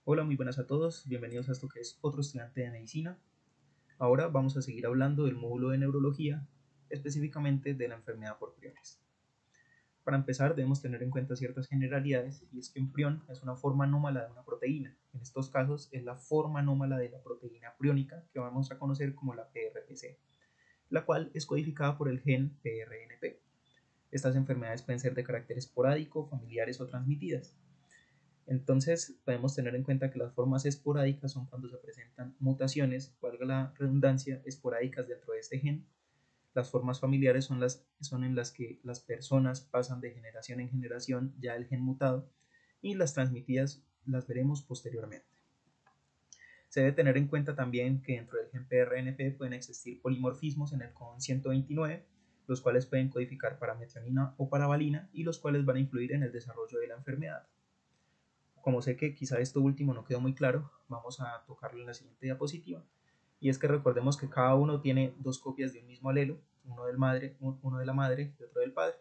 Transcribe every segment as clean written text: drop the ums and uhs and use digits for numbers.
Hola, muy buenas a todos, bienvenidos a esto que es otro estudiante de medicina. Ahora vamos a seguir hablando del módulo de neurología, específicamente de la enfermedad por priones. Para empezar debemos tener en cuenta ciertas generalidades, y es que un prión es una forma anómala de una proteína. En estos casos es la forma anómala de la proteína priónica que vamos a conocer como la PRPC, la cual es codificada por el gen PRNP. Estas enfermedades pueden ser de carácter esporádico, familiares o transmitidas. Entonces podemos tener en cuenta que las formas esporádicas son cuando se presentan mutaciones, valga la redundancia, esporádicas dentro de este gen. Las formas familiares son en las que las personas pasan de generación en generación ya el gen mutado, y las transmitidas las veremos posteriormente. Se debe tener en cuenta también que dentro del gen PRNP pueden existir polimorfismos en el codón 129, los cuales pueden codificar para metionina o para valina y los cuales van a influir en el desarrollo de la enfermedad. Como sé que quizá esto último no quedó muy claro, vamos a tocarlo en la siguiente diapositiva. Y es que recordemos que cada uno tiene dos copias de un mismo alelo, uno de la madre y otro del padre.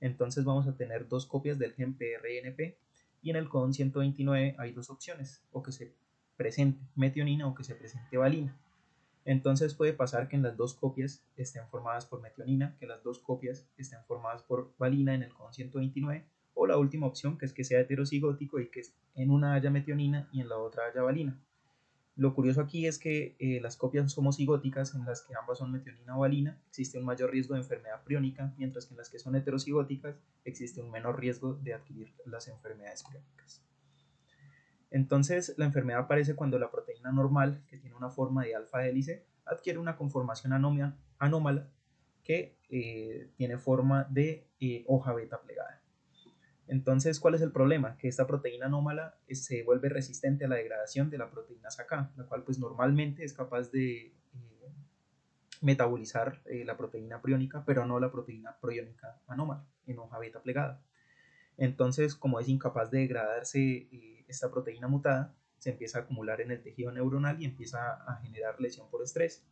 Entonces vamos a tener dos copias del gen PRNP, y en el codón 129 hay dos opciones, o que se presente metionina o que se presente valina. Entonces puede pasar que en las dos copias estén formadas por metionina, que las dos copias estén formadas por valina en el codón 129, o la última opción, que es que sea heterocigótico y que en una haya metionina y en la otra haya valina. Lo curioso aquí es que las copias homocigóticas, en las que ambas son metionina o valina, existe un mayor riesgo de enfermedad priónica, mientras que en las que son heterocigóticas existe un menor riesgo de adquirir las enfermedades priónicas. Entonces, la enfermedad aparece cuando la proteína normal, que tiene una forma de alfa hélice, adquiere una conformación anómala que tiene forma de hoja beta plegada. Entonces, ¿cuál es el problema? Que esta proteína anómala se vuelve resistente a la degradación de la proteína K, la cual pues normalmente es capaz de metabolizar la proteína priónica, pero no la proteína proiónica anómala en hoja beta plegada. Entonces, como es incapaz de degradarse esta proteína mutada, se empieza a acumular en el tejido neuronal y empieza a generar lesión por estrés.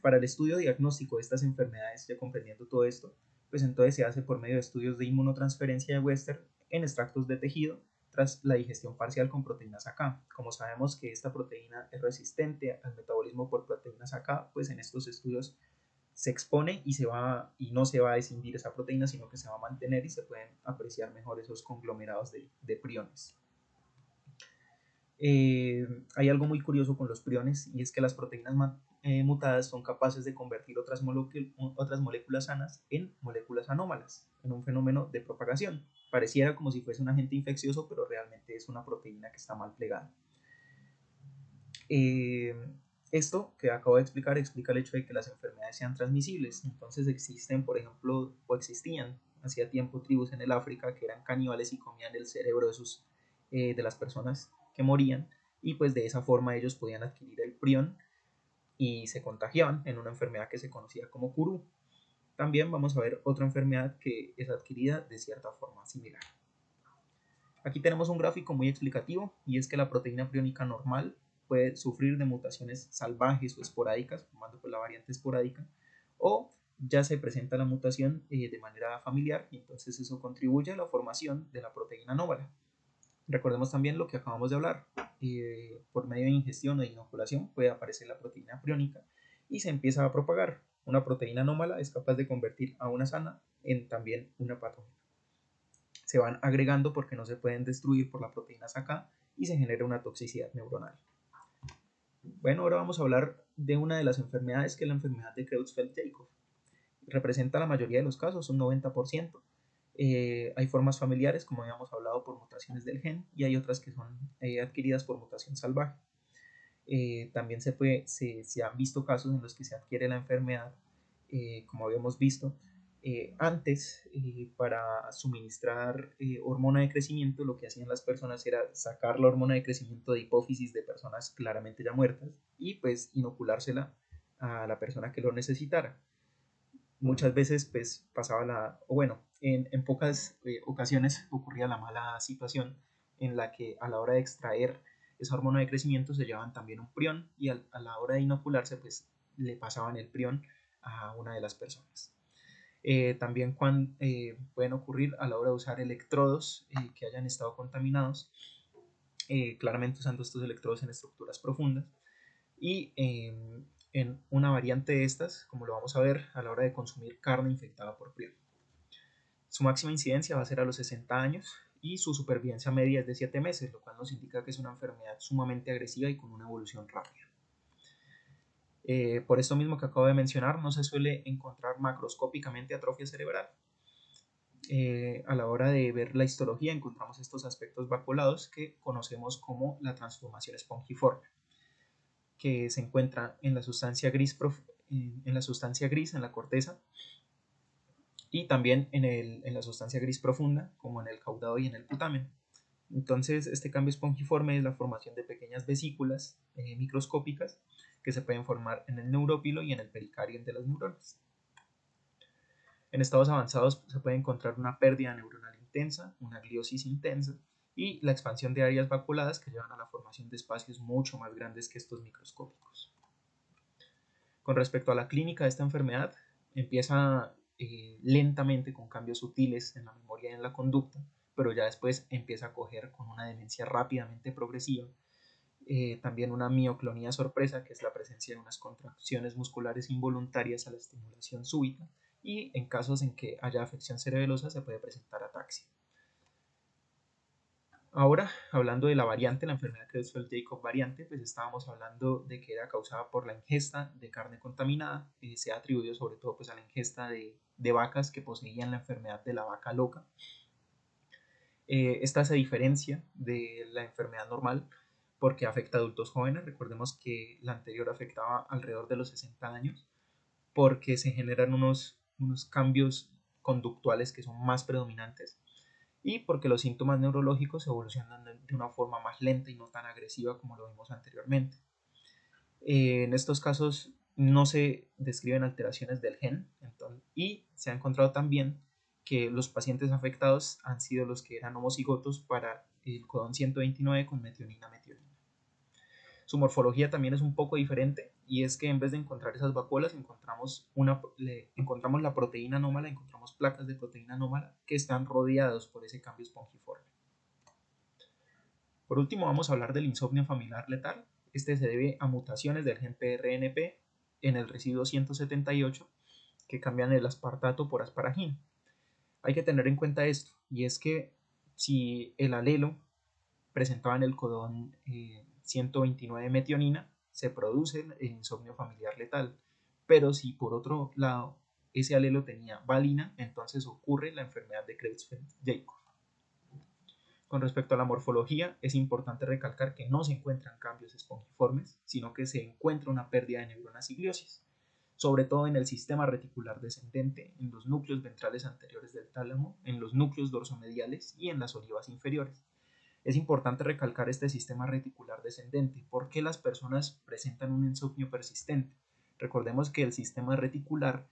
Para el estudio diagnóstico de estas enfermedades, ya comprendiendo todo esto, pues entonces se hace por medio de estudios de inmunotransferencia de Western en extractos de tejido tras la digestión parcial con proteínas AK. Como sabemos que esta proteína es resistente al metabolismo por proteínas AK, pues en estos estudios se expone y no se va a escindir esa proteína, sino que se va a mantener y se pueden apreciar mejor esos conglomerados de priones. Hay algo muy curioso con los priones, y es que las proteínas mutadas son capaces de convertir otras moléculas sanas en moléculas anómalas, en un fenómeno de propagación. Pareciera como si fuese un agente infeccioso, pero realmente es una proteína que está mal plegada. Esto que acabo de explicar explica el hecho de que las enfermedades sean transmisibles. Entonces existen, por ejemplo, o existían hacía tiempo tribus en el África que eran caníbales y comían el cerebro de las personas que morían, y pues de esa forma ellos podían adquirir el prión y se contagiaban en una enfermedad que se conocía como Kuru. También vamos a ver otra enfermedad que es adquirida de cierta forma similar. Aquí tenemos un gráfico muy explicativo, y es que la proteína priónica normal puede sufrir de mutaciones salvajes o esporádicas, formando pues la variante esporádica, o ya se presenta la mutación de manera familiar, y entonces eso contribuye a la formación de la proteína anómala. Recordemos también lo que acabamos de hablar, por medio de ingestión o de inoculación puede aparecer la proteína priónica y se empieza a propagar. Una proteína anómala es capaz de convertir a una sana en también una patógena. Se van agregando porque no se pueden destruir por la proteína K, y se genera una toxicidad neuronal. Bueno, ahora vamos a hablar de una de las enfermedades, que es la enfermedad de Creutzfeldt-Jakob. Representa la mayoría de los casos, un 90%. Hay formas familiares, como habíamos hablado, por mutaciones del gen, y hay otras que son adquiridas por mutación salvaje. También se han visto casos en los que se adquiere la enfermedad, como habíamos visto, antes, para suministrar hormona de crecimiento, lo que hacían las personas era sacar la hormona de crecimiento de hipófisis de personas claramente ya muertas y pues inoculársela a la persona que lo necesitara. Muchas veces pues en pocas ocasiones ocurría la mala situación en la que a la hora de extraer esa hormona de crecimiento se llevaban también un prión, y a la hora de inocularse pues le pasaban el prión a una de las personas. También pueden ocurrir a la hora de usar electrodos que hayan estado contaminados, claramente usando estos electrodos en estructuras profundas. Y en una variante de estas, como lo vamos a ver, a la hora de consumir carne infectada por prión. Su máxima incidencia va a ser a los 60 años y su supervivencia media es de 7 meses, lo cual nos indica que es una enfermedad sumamente agresiva y con una evolución rápida. Por esto mismo que acabo de mencionar, no se suele encontrar macroscópicamente atrofia cerebral. A la hora de ver la histología encontramos estos aspectos vacuolados que conocemos como la transformación espongiforme, que se encuentra en la sustancia gris, en la corteza, y también en la sustancia gris profunda, como en el caudado y en el putamen. Entonces, este cambio espongiforme es la formación de pequeñas vesículas microscópicas que se pueden formar en el neurópilo y en el pericardio de las neuronas. En estados avanzados se puede encontrar una pérdida neuronal intensa, una gliosis intensa y la expansión de áreas vacuoladas que llevan a la formación de espacios mucho más grandes que estos microscópicos. Con respecto a la clínica de esta enfermedad, empieza lentamente con cambios sutiles en la memoria y en la conducta, pero ya después empieza a coger con una demencia rápidamente progresiva, también una mioclonía sorpresa, que es la presencia de unas contracciones musculares involuntarias a la estimulación súbita, y en casos en que haya afección cerebelosa se puede presentar ataxia. Ahora, hablando de la variante, la enfermedad Creutzfeldt-Jakob variante, pues estábamos hablando de que era causada por la ingesta de carne contaminada. Se ha atribuido sobre todo pues, a la ingesta de vacas que poseían la enfermedad de la vaca loca. Esta se diferencia de la enfermedad normal porque afecta a adultos jóvenes. Recordemos que la anterior afectaba alrededor de los 60 años porque se generan unos cambios conductuales que son más predominantes y porque los síntomas neurológicos evolucionan de una forma más lenta y no tan agresiva como lo vimos anteriormente. En estos casos no se describen alteraciones del gen y se ha encontrado también que los pacientes afectados han sido los que eran homocigotos para el codón 129 con metionina. Su morfología también es un poco diferente y es que en vez de encontrar esas vacuolas encontramos la proteína anómala, encontramos placas de proteína anómala que están rodeados por ese cambio espongiforme. Por último vamos a hablar del insomnio familiar letal. Este se debe a mutaciones del gen PRNP en el residuo 178 que cambian el aspartato por asparagina. Hay que tener en cuenta esto, y es que si el alelo presentaba en el codón 129 metionina, se produce el insomnio familiar letal. Pero si por otro lado ese alelo tenía valina, entonces ocurre la enfermedad de Creutzfeldt-Jakob. Con respecto a la morfología, es importante recalcar que no se encuentran cambios espongiformes, sino que se encuentra una pérdida de neuronas y gliosis, sobre todo en el sistema reticular descendente, en los núcleos ventrales anteriores del tálamo, en los núcleos dorsomediales y en las olivas inferiores. Es importante recalcar este sistema reticular descendente. ¿Por qué las personas presentan un insomnio persistente? Recordemos que el sistema reticular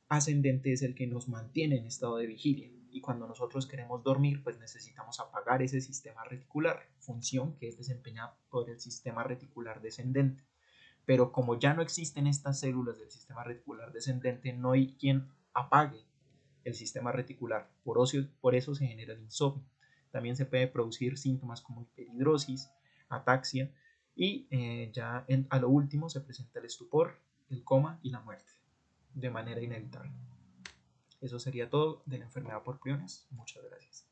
ascendente es el que nos mantiene en estado de vigilia y cuando nosotros queremos dormir pues necesitamos apagar ese sistema reticular, función que es desempeñada por el sistema reticular descendente. Pero como ya no existen estas células del sistema reticular descendente, no hay quien apague el sistema reticular, por eso se genera el insomnio. También se puede producir síntomas como hiperhidrosis, ataxia y a lo último se presenta el estupor, el coma y la muerte de manera inevitable. Eso sería todo de la enfermedad por priones. Muchas gracias.